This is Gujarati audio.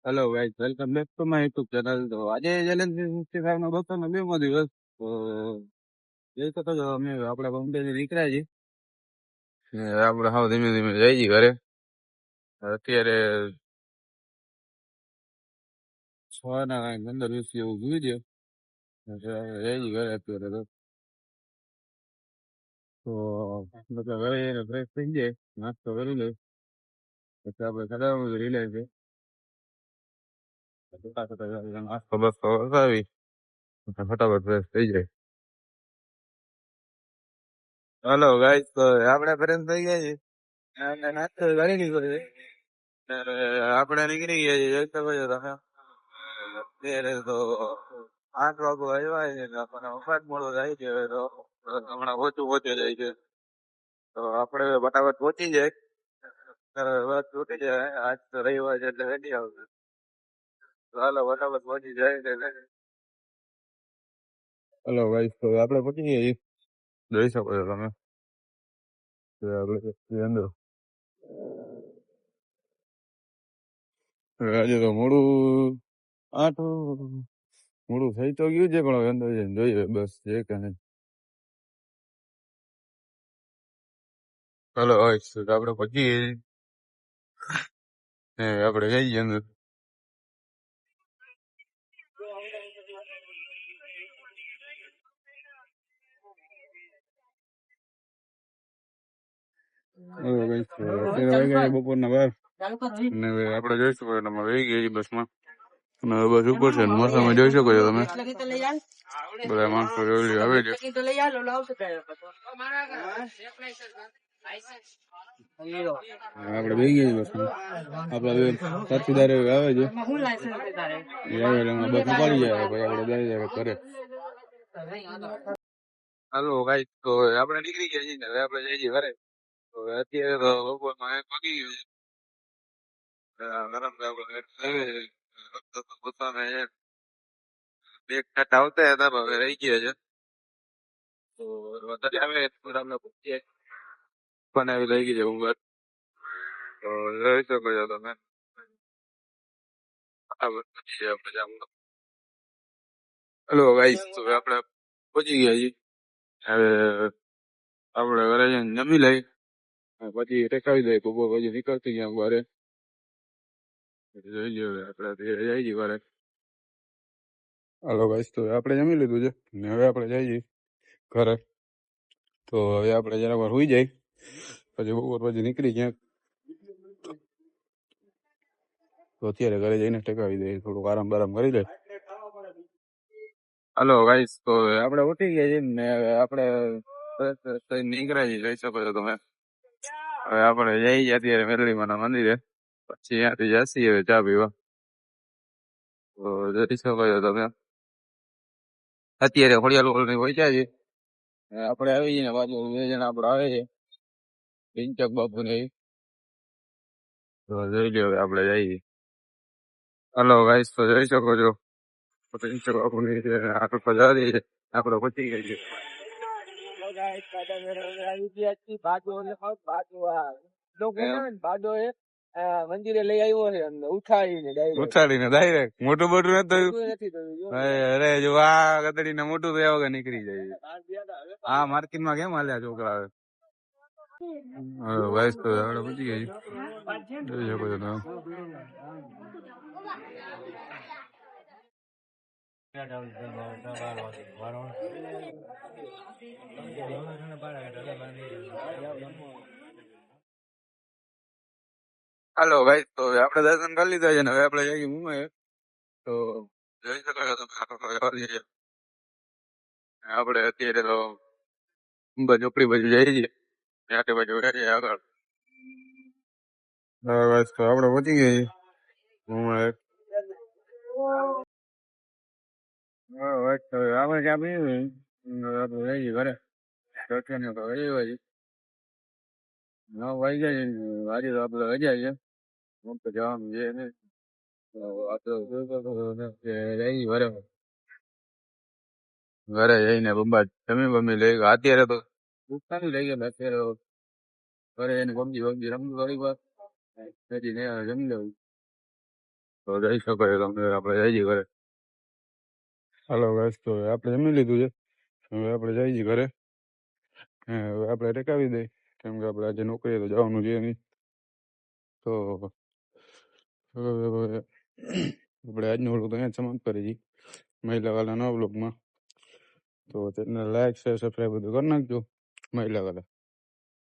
Hello guys, welcome back to my YouTube channel. તો આજે ચેલેન્જ 65 નો બપોરનો 2મો દિવસ. તો જોઈ શકો છો અમે આપણે બોમ્બે થી નીકળ્યા છીએ ને આપણે હાવ ધીમે ધીમે જઈ છીએ ઘરે. અત્યારે 6 ને 15 20 જેવું જોઈ દે જઈ છીએ ઘરે અત્યારે. તો બધા ઘરે જઈને ફ્રેશ થઈ જાય, નાસ્તો કરી લે, પછી આપણે ખરાબ રિલે છે નાસ્તો બસ્તો વસાવી ફટાફટ ફ્રેશ થઈ જાય. હલો ગાઈસ, તો આપણે ફ્રેશ થઈ ગયા છીએ અને નાસ્તો કરી લીધો છે. આપણે નીકળી ગયા છીએ, જોઈ શકો છો તમે. અત્યારે તો 8 વાગો આવ્યા છે ને આપણને વખત મોડો થાય છે. હવે તો હમણાં ઓછું જાય છે, તો આપણે ફટાફટ પહોંચી જાય. વાત તૂટી જાય, આજ તો રવિવાર છે એટલે વેલી આવશે. તો હાલો ફટાફટ પહોંચી જાય. હલો ગાઈસ, તો આપણે પહોંચી ગયા છીએ, જોઈ શકો છો તમે. આપણે અંદર આજે તો આઠ મોડું થઈ તો ગયું છે, પણ હવે અંદર જઈને જોઈએ બસ છે કે નહીં. હલો આપણે પહોંચી આપણે જઈએ અંદર. અત્યારે બપોરના 12 અને હવે આપણે જોઈશું તમે વહી ગયા બસમાં અને હવે બસ ઉપર છે. મોસમ જોઈ શકો છો તમે, બધા માણસો આવે છે. આપણે બેસી ગયા બસમાં. આપડે સાથીદાર આવે છે, એ આવે એટલે બસ ઉપાડી જાય, પછી આપણે બેસી જાય ઘરે. હાલો ગાઈસ, તો આપણે નીકળી ગયા છીએ, હવે આપણે જઈએ ઘરે. તો અત્યારે તો બપોરમાં 1 વાગી ગયું છે. ગરમ પોતાને બે ખાટ આવતા હતા, હવે રહી ગયા છે. તો વધારે આવે આપણે પૂછીએ બનાવી લઈ ગઈ છે ઊંઘ. તો જોઈ શકો છો તમે. હલો ગાઈસ, તો આપણે પહોંચી ગયા છીએ. હવે આપણે ઘરે જઈને જમી લઈ, પછી ટેકાવી દઈએ બપોર પછી નીકળતી ગયા ઘરે. જોઈ લઈએ આપણે જઈ છીએ ઘરે. હલો ગાઈસ, તો આપણે જમી લીધું છે ને હવે આપણે જઈ છીએ ઘરે. તો હવે આપણે જરા વાર સુઈ જાય, પછી બપોર પછી નીકળી ક્યાંક. તો અત્યારે ઘરે જઈને ટેકાવી દઈએ, થોડુંક આરામ બારામ કરી લે. હલો ગાઈસ, તો આપણે ઉઠી ગયા છીએ ને આપણે નીકળ્યા છીએ, જોઈ શકો છો તમે. હવે આપણે જઈએ અત્યારે મેરડીમાના મંદિરે, પછી ત્યાંથી જઈએ હવે ચા પીવા. તો જોઈ શકો છો તમે. અત્યારે ખોડિયાર ની પહોંચ્યા છીએ. આપણે આવી જઈએ બાજુ 2 જણા આપણે આવે છે, પિંચક બાપુ ને. તો જોઈ લો આપણે જઈએ. હલો ગાઈસ, તો જોઈ શકો છો પિંચક બાપુ ની આટલું પજા દે છે. આપણે પહોંચી ગયા છીએ. મંદિરે લઈ આવ્યો છે ઉઠાડીને ડાયરેક્ટ. મોટું મોટું નથી થયું. અરે જો આ ગદડી ને મોટું થયા વગર નીકળી જાય. હા, માર્કેટ માં કેમ હાલ્યા છોકરા. વાઇસ તો આપણે પહોંચી ગઈ જોઈ શકો છો તમે. હાલો ભાઈ, તો આપણે દર્શન કરી લીધા છે ને હવે આપણે જઈએ મુંબઈ. તો જોઈ શકો છો તમે આપણે અત્યારે તો મુંબઈ ચોકડી બાજુ જઈએ છીએ, ત્યાંથી બાજુ આગળ. બસ તો આપણે પહોંચી ગયા છીએ મુંબઈ. આપણે ચા પીવી આપણે જઈએ ઘરે. 9 વાગ્યા છે, આજે તો આપણે રજા છે, તો જવાનું છે ને. ઘરે જઈને બંબા જમી લઈ ગયા. અત્યારે તો ભૂખ નથી લઈ ગયા. અત્યારે ઘરે જઈને પબજી રમવું થોડીક વાર, પછી જમી લેવું. તો જઈ શકો છો તમે, આપણે જઈએ ઘરે. હાલો ગાઈસ, તો આપણે જમી લીધું છે, હવે આપણે જઈએ ઘરે. હવે આપણે ટેકાવી દઈએ, કેમ કે આપણે આજે નોકરીએ તો જવાનું છે નહીં. તો હવે આપણે આજનો વ્લોગ તો અહીંયા જ સમાપ્ત કરી છીએ, મહિલાવાળા નવા વ્લોગમાં. તો ચેનલ લાઈક શેર સબસ્ક્રાઈબ બધું કરી નાખજો, મહિલાવાળા.